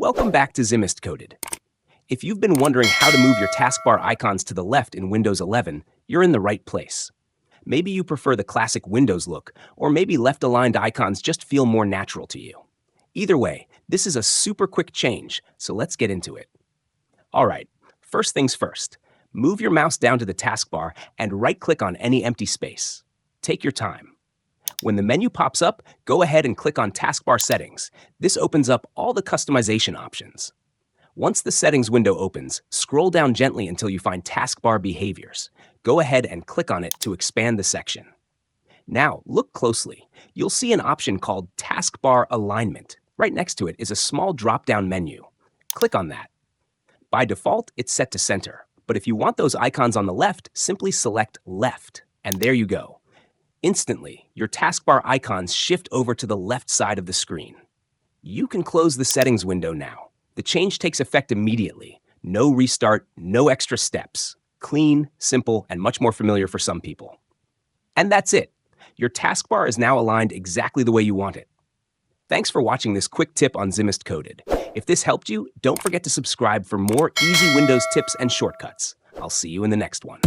Welcome back to Zimist Coded. If you've been wondering how to move your taskbar icons to the left in Windows 11, you're in the right place. Maybe you prefer the classic Windows look, or maybe left-aligned icons just feel more natural to you. Either way, this is a super quick change, so let's get into it. All right, first things first. Move your mouse down to the taskbar and right-click on any empty space. Take your time. When the menu pops up, go ahead and click on Taskbar Settings. This opens up all the customization options. Once the Settings window opens, scroll down gently until you find Taskbar Behaviors. Go ahead and click on it to expand the section. Now, look closely. You'll see an option called Taskbar Alignment. Right next to it is a small drop-down menu. Click on that. By default, it's set to center, but if you want those icons on the left, simply select Left, and there you go. Instantly, your taskbar icons shift over to the left side of the screen. You can close the settings window now. The change takes effect immediately. No restart, no extra steps. Clean, simple, and much more familiar for some people. And that's it. Your taskbar is now aligned exactly the way you want it. Thanks for watching this quick tip on Zimist Coded. If this helped you, don't forget to subscribe for more easy Windows tips and shortcuts. I'll see you in the next one.